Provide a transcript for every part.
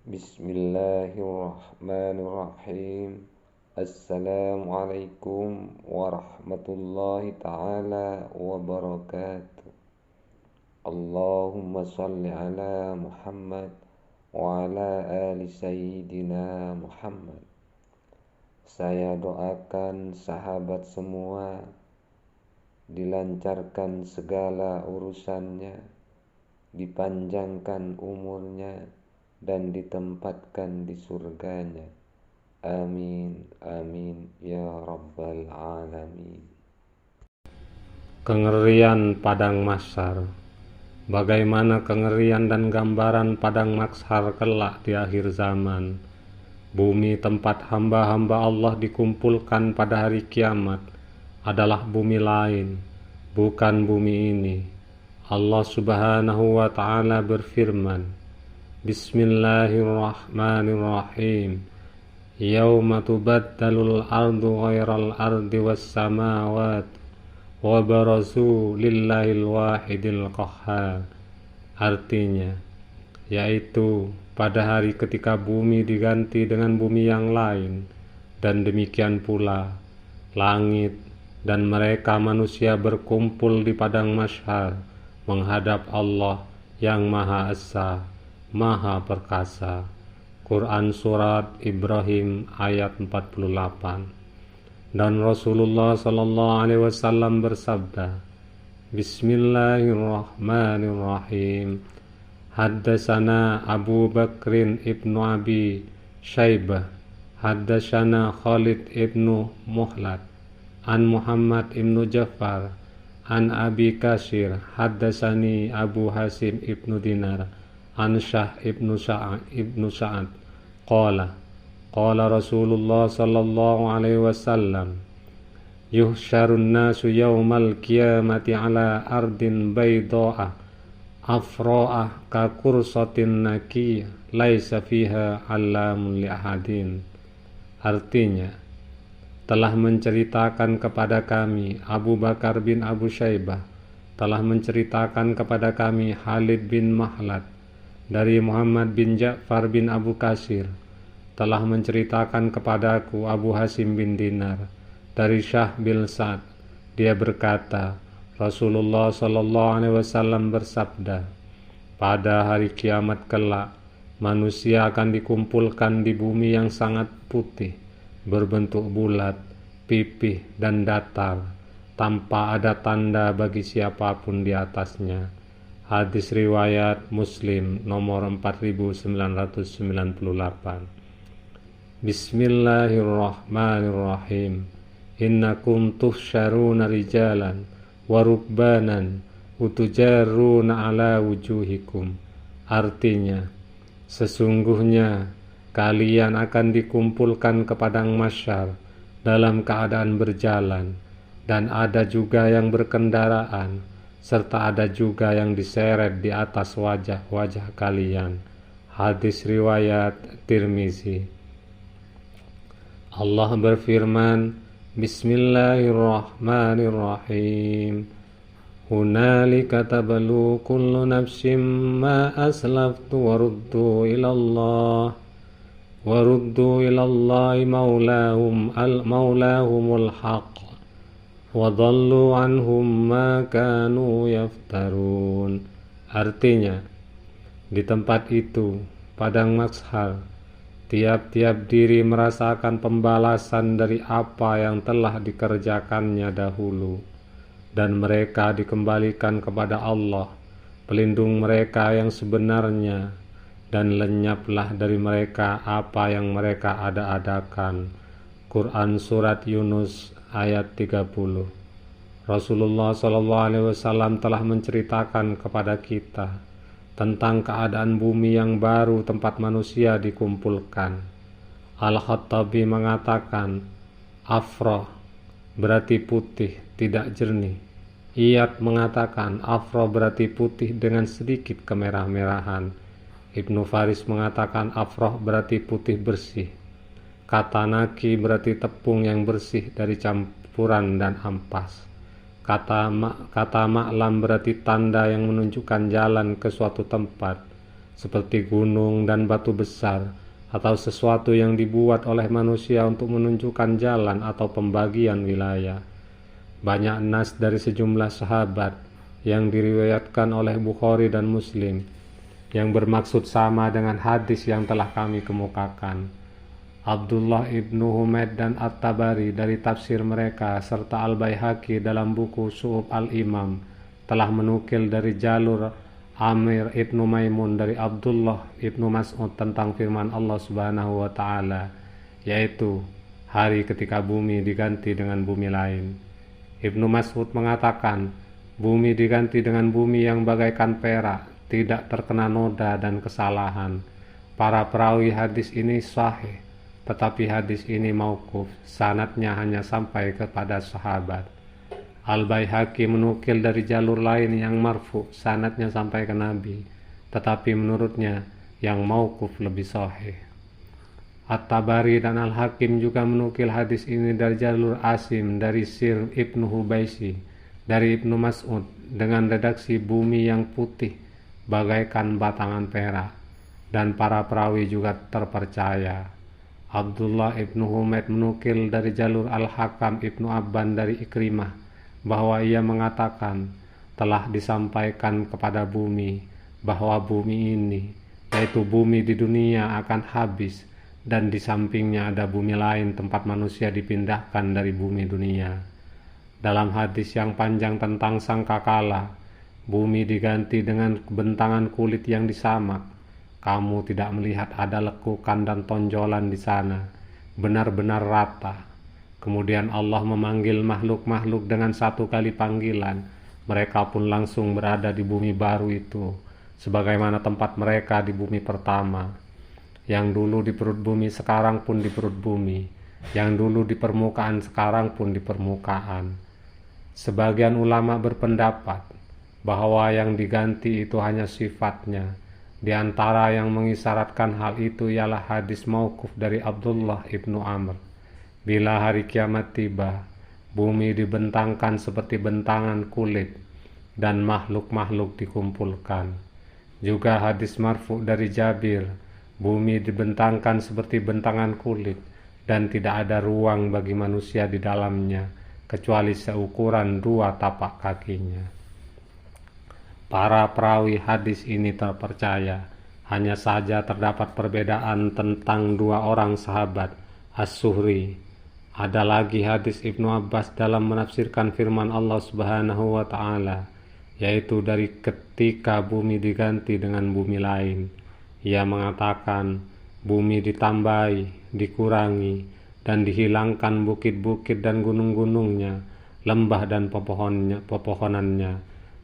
Bismillahirrahmanirrahim. Assalamualaikum warahmatullahi ta'ala wabarakatuh. Allahumma salli ala Muhammad wa ala ali Sayyidina Muhammad. Saya doakan sahabat semua dilancarkan segala urusannya, dipanjangkan umurnya, dan ditempatkan di surganya. Amin, amin, ya rabbal alamin. Kengerian padang mahsyar. Bagaimana kengerian dan gambaran padang mahsyar kelak di akhir zaman. Bumi tempat hamba-hamba Allah dikumpulkan pada hari kiamat adalah bumi lain, bukan bumi ini. Allah Subhanahu wa ta'ala berfirman, Bismillahirrahmanirrahim. Yauma tubaddalul ardu ghairal ardi was samawat wa barazu lillahil wahidil qahhar. Artinya, yaitu pada hari ketika bumi diganti dengan bumi yang lain, dan demikian pula langit dan mereka manusia berkumpul di padang mahsyar menghadap Allah yang Maha Esa, Maha Perkasa. Quran Surat Ibrahim ayat 48. Dan Rasulullah SAW bersabda, Bismillahirrahmanirrahim. Haddasana Abu Bakrin ibnu Abi Syaibah, Haddasana Khalid ibnu Muhlad, An Muhammad ibnu Ja'far, An Abi Kasir, Haddasani Abu Hasim ibnu Dinar, An Syah ibnu Sa'ad, Qala Rasulullah sallallahu alaihi wasallam, Yuhsyarun nasu yawmal qiyamati ala ardin bayda'ah afra'ah ka kursatin nakiyah laisa fiha alamun li ahadin. Artinya, telah menceritakan kepada kami Abu Bakar bin Abu Syaibah, telah menceritakan kepada kami Khalid bin Mahlad dari Muhammad bin Ja'far bin Abu Kasir, telah menceritakan kepadaku Abu Hasim bin Dinar dari Syah bin Sa'ad. Dia berkata, Rasulullah sallallahu alaihi wasallam bersabda, pada hari kiamat kelak manusia akan dikumpulkan di bumi yang sangat putih, berbentuk bulat, pipih dan datar, tanpa ada tanda bagi siapapun di atasnya. Hadis riwayat Muslim nomor 4998. Bismillahirrahmanirrahim. Innakum tuhsyaruna rijalan wa rukbanan utujarruna ala wujuhikum. Artinya, sesungguhnya kalian akan dikumpulkan ke padang mahsyar dalam keadaan berjalan, dan ada juga yang berkendaraan, serta ada juga yang diseret di atas wajah-wajah kalian. Hadis riwayat Tirmizi. Allah berfirman, Bismillahirrahmanirrahim. Hunalika tabalu kullu nafsim ma aslaftu waruddu ilallahi maulahumul haqq wa dhallu anhum ma kanu yaftarun. Artinya, di tempat itu, padang mahsyar, tiap-tiap diri merasakan pembalasan dari apa yang telah dikerjakannya dahulu, dan mereka dikembalikan kepada Allah, pelindung mereka yang sebenarnya, dan lenyaplah dari mereka apa yang mereka ada-adakan. Quran Surat Yunus ayat 30. Rasulullah SAW telah menceritakan kepada kita tentang keadaan bumi yang baru tempat manusia dikumpulkan. Al-Khattabi mengatakan, Afrah berarti putih, tidak jernih. Iyad mengatakan Afrah berarti putih dengan sedikit kemerah-merahan. Ibnu Faris mengatakan Afrah berarti putih bersih. Kata Naki berarti tepung yang bersih dari campuran dan ampas. Kata Ma'lam berarti tanda yang menunjukkan jalan ke suatu tempat. seperti gunung dan batu besar, atau sesuatu yang dibuat oleh manusia untuk menunjukkan jalan atau pembagian wilayah. Banyak nas dari sejumlah sahabat yang diriwayatkan oleh Bukhari dan Muslim yang bermaksud sama dengan hadis yang telah kami kemukakan. Abdullah ibnu Humaid dan At-Tabari dari tafsir mereka serta Al-Baihaqi dalam buku Syu'ub Al-Imam telah menukil dari jalur Amir ibnu Maimun dari Abdullah ibnu Mas'ud tentang firman Allah Subhanahu wa ta'ala, yaitu hari ketika bumi diganti dengan bumi lain. Ibnu Mas'ud mengatakan, bumi diganti dengan bumi yang bagaikan perak, tidak terkena noda dan kesalahan. Para perawi hadis ini sahih, tetapi hadis ini mauquf, sanadnya hanya sampai kepada sahabat. Al-Baihaqi menukil dari jalur lain yang marfu, sanadnya sampai ke Nabi, tetapi menurutnya yang mauquf lebih sahih. At-Tabari dan Al-Hakim juga menukil hadis ini dari jalur Asim dari Sir Ibnu Hubaisi dari Ibnu Mas'ud dengan redaksi bumi yang putih bagaikan batangan perak, dan para perawi juga terpercaya. Abdullah ibnu Humaid menukil dari jalur Al-Hakam ibnu Abban dari Ikrimah bahwa ia mengatakan, telah disampaikan kepada bumi bahwa bumi ini, yaitu bumi di dunia, akan habis, dan di sampingnya ada bumi lain tempat manusia dipindahkan dari bumi dunia. Dalam hadis yang panjang tentang sangkakala, bumi diganti dengan bentangan kulit yang disamak. Kamu tidak melihat ada lekukan dan tonjolan di sana, benar-benar rata. Kemudian Allah memanggil makhluk-makhluk dengan satu kali panggilan. Mereka pun langsung berada di bumi baru itu, sebagaimana tempat mereka di bumi pertama. Yang dulu di perut bumi sekarang pun di perut bumi, yang dulu di permukaan sekarang pun di permukaan. Sebagian ulama berpendapat bahwa yang diganti itu hanya sifatnya. Di antara yang mengisyaratkan hal itu ialah hadis mauquf dari Abdullah ibnu Amr. Bila hari kiamat tiba, bumi dibentangkan seperti bentangan kulit dan makhluk-makhluk dikumpulkan. Juga hadis marfu dari Jabir, bumi dibentangkan seperti bentangan kulit dan tidak ada ruang bagi manusia di dalamnya kecuali seukuran 2 tapak kakinya. Para perawi hadis ini terpercaya. Hanya saja terdapat perbedaan tentang 2 orang sahabat, As-Suhri. Ada lagi hadis Ibnu Abbas dalam menafsirkan firman Allah Subhanahu wa ta'ala, yaitu dari ketika bumi diganti dengan bumi lain. Ia mengatakan, bumi ditambahi, dikurangi, dan dihilangkan bukit-bukit dan gunung-gunungnya, lembah dan pepohonannya,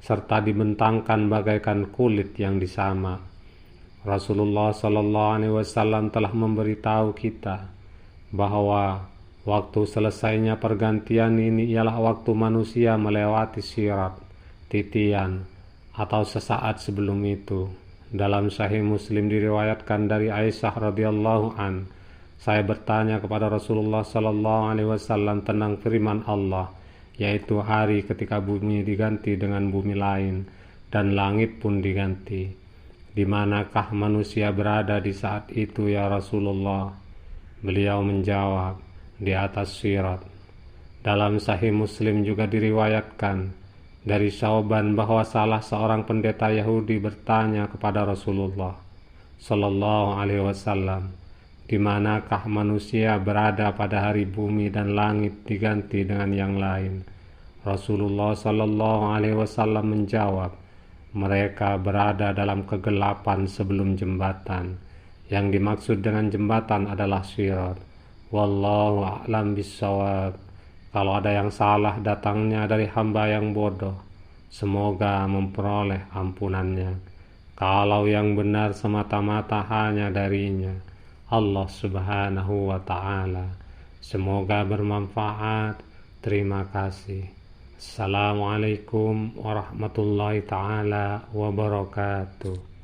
serta dibentangkan bagaikan kulit yang disamak. Rasulullah SAW telah memberitahu kita bahwa waktu selesainya pergantian ini ialah waktu manusia melewati sirat, titian, atau sesaat sebelum itu. Dalam Sahih Muslim diriwayatkan dari Aisyah radhiyallahu an, saya bertanya kepada Rasulullah SAW tentang firman Allah, yaitu hari ketika bumi diganti dengan bumi lain dan langit pun diganti. Di manakah manusia berada di saat itu ya Rasulullah? Beliau menjawab, di atas sirat. Dalam Sahih Muslim juga diriwayatkan dari Syauban bahwa salah seorang pendeta Yahudi bertanya kepada Rasulullah sallallahu alaihi wasallam, di manakah manusia berada pada hari bumi dan langit diganti dengan yang lain? Rasulullah sallallahu alaihi wasallam menjawab, mereka berada dalam kegelapan sebelum jembatan. Yang dimaksud dengan jembatan adalah sirat. Wallahu a'lam bissawab. Kalau ada yang salah datangnya dari hamba yang bodoh, semoga memperoleh ampunannya. Kalau yang benar semata-mata hanya darinya, Allah Subhanahu wa ta'ala. Semoga bermanfaat. Terima kasih. Assalamualaikum warahmatullahi ta'ala wabarakatuh.